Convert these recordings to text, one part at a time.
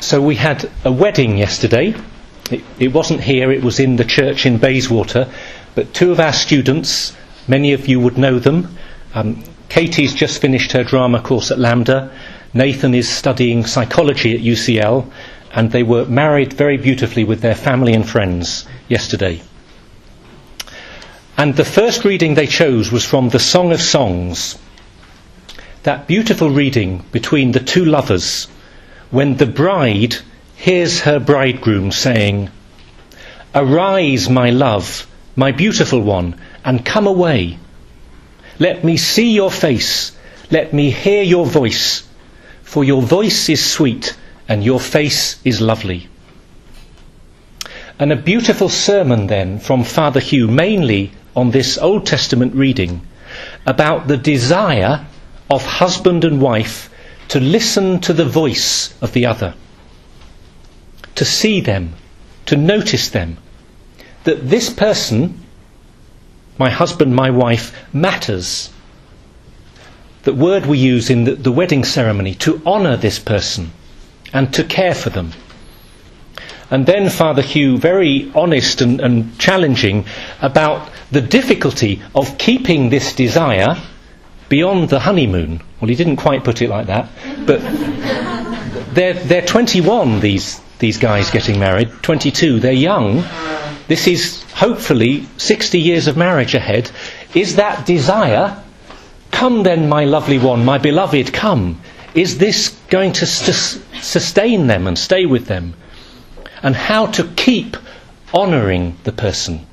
So we had a wedding yesterday. It wasn't here, it was in the church in Bayswater. But two of our students, many of you would know them. Katie's just finished her drama course at Lambda. Nathan is studying psychology at UCL. And they were married very beautifully with their family and friends yesterday. And the first reading they chose was from the Song of Songs. That beautiful reading between the two lovers, when the bride hears her bridegroom saying, "Arise, my love, my beautiful one, and come away. Let me see your face, let me hear your voice, for your voice is sweet and your face is lovely." And a beautiful sermon then from Father Hugh, mainly on this Old Testament reading, about the desire of husband and wife to listen to the voice of the other, to see them, to notice them, that this person, my husband, my wife, matters. The word we use in the wedding ceremony, to honour this person and to care for them. And then Father Hugh, very honest and challenging about the difficulty of keeping this desire beyond the honeymoon. Well, he didn't quite put it like that, but they're 21, these guys getting married, 22, they're young. This is hopefully 60 years of marriage ahead. Is that desire, "Come then, my lovely one, my beloved, come," is this going to sustain them and stay with them? And how to keep honouring the person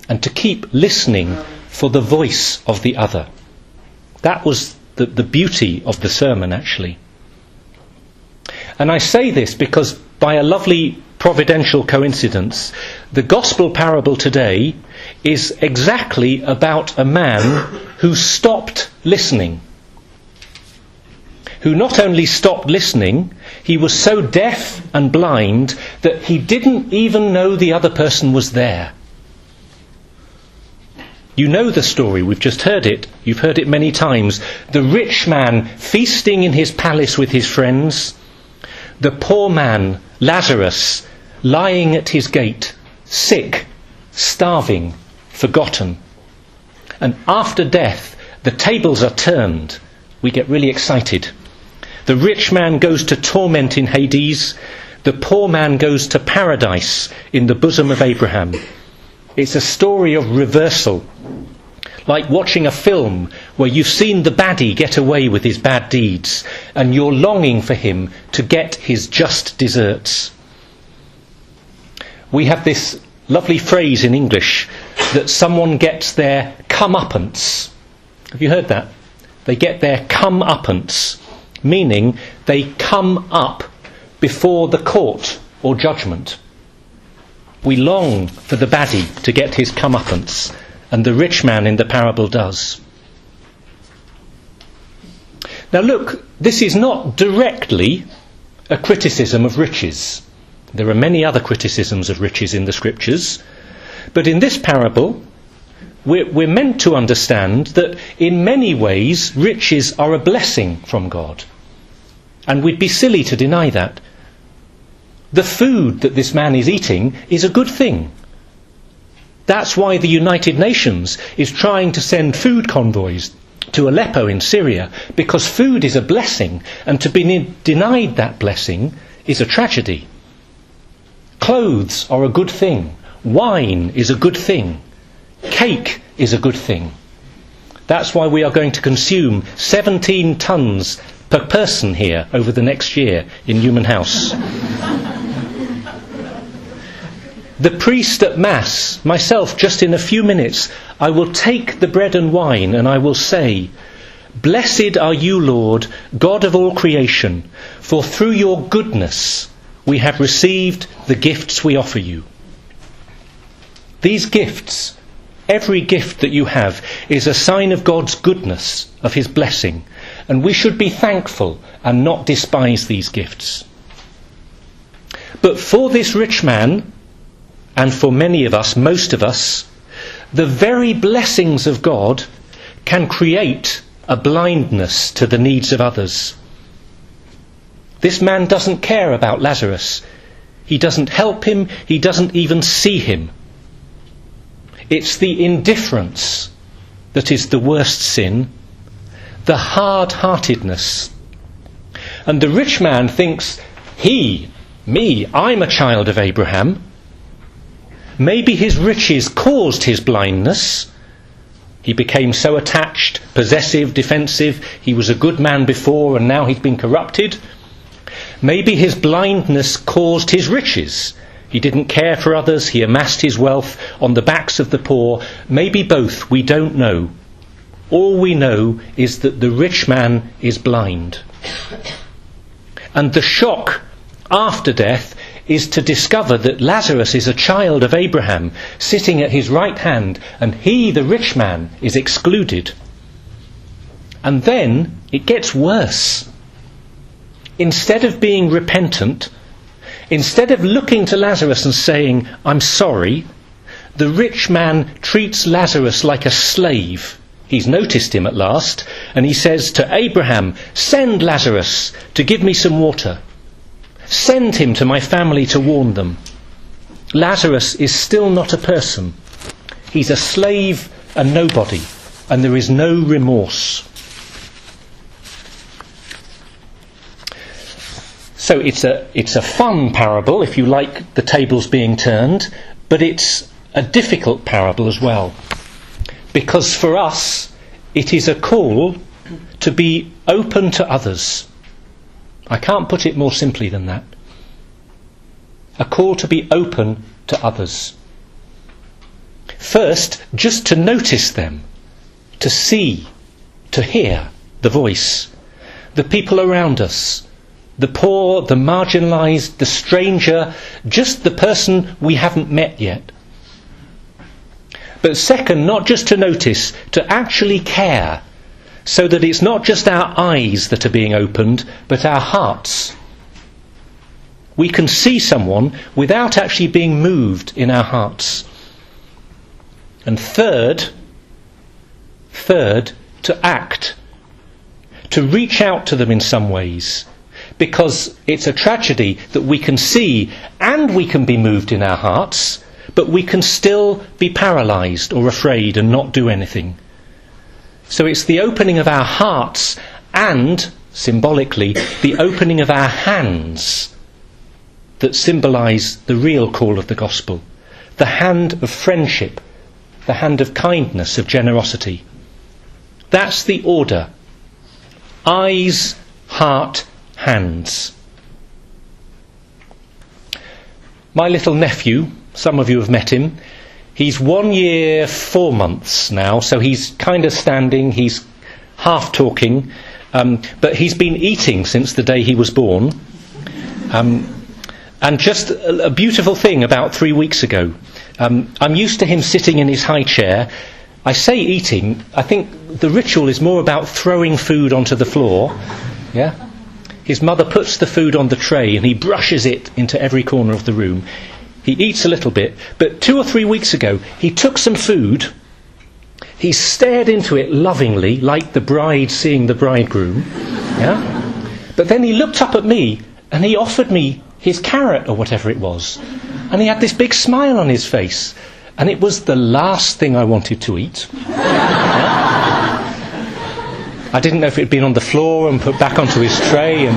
and to keep listening for the voice of the other. That was the beauty of the sermon, actually. And I say this because by a lovely providential coincidence, the gospel parable today is exactly about a man who stopped listening. Who not only stopped listening, he was so deaf and blind that he didn't even know the other person was there. You know the story, we've just heard it. You've heard it many times. The rich man feasting in his palace with his friends. The poor man, Lazarus, lying at his gate, sick, starving, forgotten. And after death, the tables are turned. We get really excited. The rich man goes to torment in Hades. The poor man goes to paradise in the bosom of Abraham. It's a story of reversal. Like watching a film where you've seen the baddie get away with his bad deeds and you're longing for him to get his just deserts. We have this lovely phrase in English that someone gets their comeuppance. Have you heard that? They get their comeuppance, meaning they come up before the court or judgment. We long for the baddie to get his comeuppance, and the rich man in the parable does. Now look, this is not directly a criticism of riches. There are many other criticisms of riches in the scriptures, but in this parable we're meant to understand that in many ways riches are a blessing from God. And we'd be silly to deny that. The food that this man is eating is a good thing. That's why the United Nations is trying to send food convoys to Aleppo in Syria, because food is a blessing, and to be denied that blessing is a tragedy. Clothes are a good thing. Wine is a good thing. Cake is a good thing. That's why we are going to consume 17 tons per person here over the next year in Newman House. The priest at Mass, myself, just in a few minutes, I will take the bread and wine and I will say, "Blessed are you, Lord, God of all creation, for through your goodness we have received the gifts we offer you." These gifts, every gift that you have, is a sign of God's goodness, of his blessing, and we should be thankful and not despise these gifts. But for this rich man, and for many of us, most of us, the very blessings of God can create a blindness to the needs of others. This man doesn't care about Lazarus. He doesn't help him. He doesn't even see him. It's the indifference that is the worst sin, the hard-heartedness. And the rich man thinks, me, I'm a child of Abraham. Maybe his riches caused his blindness. He became so attached, possessive, defensive. He was a good man before and now he's been corrupted. Maybe his blindness caused his riches. He didn't care for others. He amassed his wealth on the backs of the poor. Maybe both. We don't know. All we know is that the rich man is blind. And the shock after death is to discover that Lazarus is a child of Abraham, sitting at his right hand, and he, the rich man, is excluded. And then it gets worse. Instead of being repentant, instead of looking to Lazarus and saying, I'm sorry, the rich man treats Lazarus like a slave. He's noticed him at last, and he says to Abraham, send Lazarus to give me some water. Send him to my family to warn them. Lazarus is still not a person. He's a slave and nobody, and there is no remorse. So it's a fun parable, if you like the tables being turned, but it's a difficult parable as well. Because for us, it is a call to be open to others. I can't put it more simply than that. A call to be open to others. First, just to notice them, to see, to hear the voice, the people around us, the poor, the marginalised, the stranger, just the person we haven't met yet. But second, not just to notice, to actually care, so that it's not just our eyes that are being opened, but our hearts. We can see someone without actually being moved in our hearts. And third, to act, to reach out to them in some ways, because it's a tragedy that we can see and we can be moved in our hearts, but we can still be paralysed or afraid and not do anything. So it's the opening of our hearts and, symbolically, the opening of our hands that symbolise the real call of the gospel. The hand of friendship, the hand of kindness, of generosity. That's the order. Eyes, heart, hands. My little nephew, some of you have met him, he's 1 year, 4 months now, so he's kind of standing, he's half talking, but he's been eating since the day he was born. And just a beautiful thing about 3 weeks ago, I'm used to him sitting in his high chair. I say eating, I think the ritual is more about throwing food onto the floor. Yeah? His mother puts the food on the tray and he brushes it into every corner of the room. He eats a little bit, but 2 or 3 weeks ago he took some food, he stared into it lovingly, like the bride seeing the bridegroom, yeah? But then he looked up at me and he offered me his carrot or whatever it was, and he had this big smile on his face, and it was the last thing I wanted to eat. Yeah? I didn't know if it had been on the floor and put back onto his tray,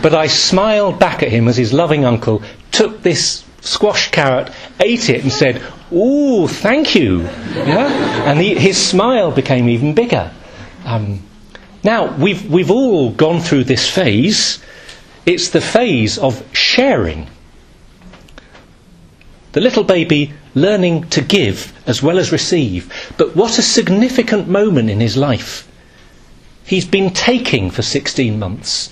but I smiled back at him as his loving uncle took this squashed carrot, ate it and said, "Ooh, thank you." Yeah? And his smile became even bigger. Now, we've all gone through this phase. It's the phase of sharing. The little baby learning to give as well as receive. But what a significant moment in his life. He's been taking for 16 months.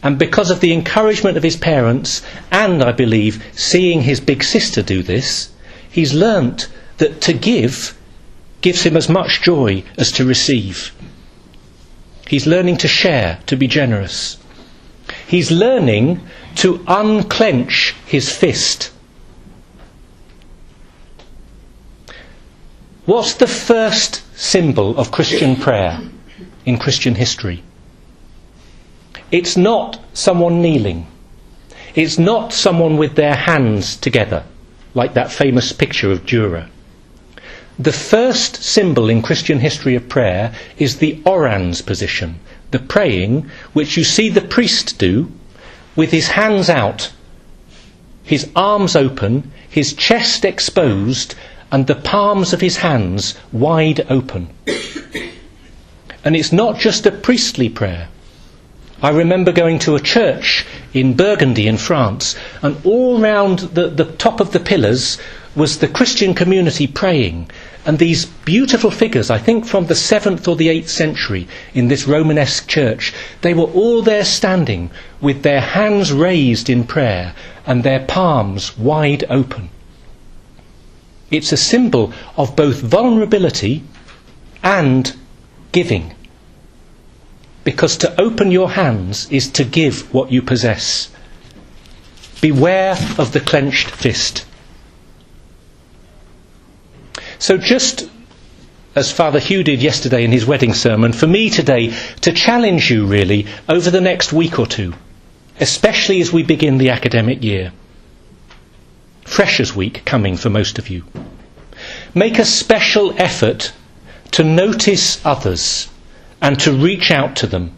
And because of the encouragement of his parents, and I believe seeing his big sister do this, he's learnt that to give gives him as much joy as to receive. He's learning to share, to be generous. He's learning to unclench his fist. What's the first symbol of Christian prayer in Christian history? It's not someone kneeling. It's not someone with their hands together, like that famous picture of Dürer. The first symbol in Christian history of prayer is the orans position, the praying which you see the priest do with his hands out, his arms open, his chest exposed, and the palms of his hands wide open. And it's not just a priestly prayer. I remember going to a church in Burgundy in France, and all round the top of the pillars was the Christian community praying. And these beautiful figures, I think from the 7th or the 8th century in this Romanesque church, they were all there standing with their hands raised in prayer and their palms wide open. It's a symbol of both vulnerability and giving. Because to open your hands is to give what you possess. Beware of the clenched fist. So just as Father Hugh did yesterday in his wedding sermon, for me today to challenge you really over the next week or two, especially as we begin the academic year. Freshers' Week coming for most of you. Make a special effort to notice others and to reach out to them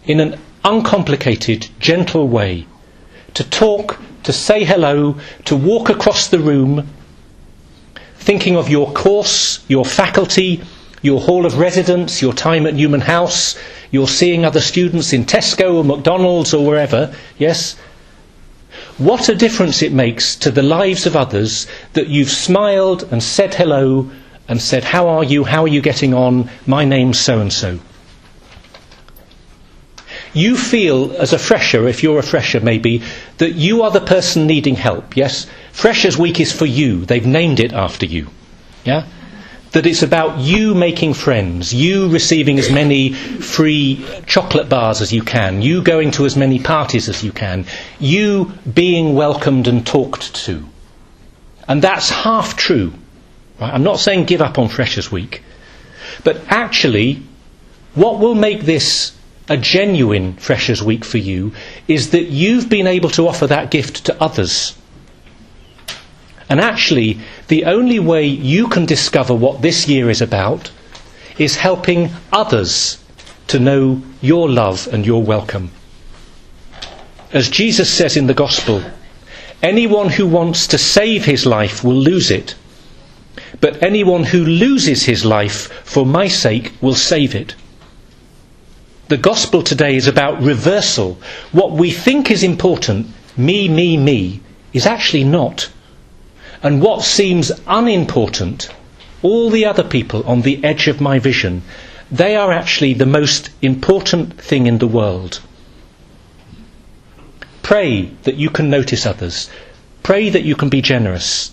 in an uncomplicated, gentle way. To talk, to say hello, to walk across the room, thinking of your course, your faculty, your hall of residence, your time at Newman House, you're seeing other students in Tesco or McDonald's or wherever, yes? What a difference it makes to the lives of others that you've smiled and said hello and said, how are you getting on, my name's so-and-so. You feel as a fresher, if you're a fresher maybe, that you are the person needing help, yes? Freshers' Week is for you, they've named it after you, yeah? That it's about you making friends, you receiving as many free chocolate bars as you can, you going to as many parties as you can, you being welcomed and talked to. And that's half true. Right? I'm not saying give up on Freshers' Week, but actually what will make this a genuine Freshers' Week for you is that you've been able to offer that gift to others. And actually, the only way you can discover what this year is about is helping others to know your love and your welcome. As Jesus says in the Gospel, anyone who wants to save his life will lose it, but anyone who loses his life for my sake will save it. The Gospel today is about reversal. What we think is important, me, is actually not. And what seems unimportant, all the other people on the edge of my vision, they are actually the most important thing in the world. Pray that you can notice others. Pray that you can be generous.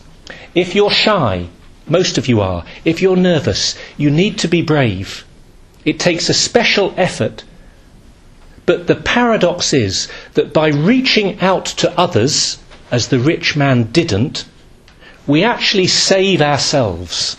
If you're shy, most of you are, if you're nervous, you need to be brave. It takes a special effort. But the paradox is that by reaching out to others, as the rich man didn't, we actually save ourselves.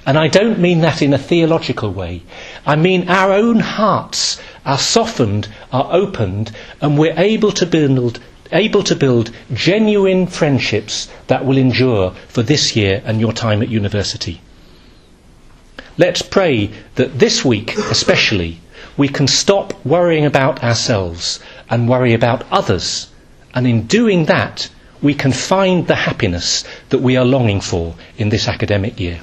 And I don't mean that in a theological way. I mean our own hearts are softened, are opened, and we're able to build genuine friendships that will endure for this year and your time at university. Let's pray that this week especially we can stop worrying about ourselves and worry about others, and in doing that we can find the happiness that we are longing for in this academic year.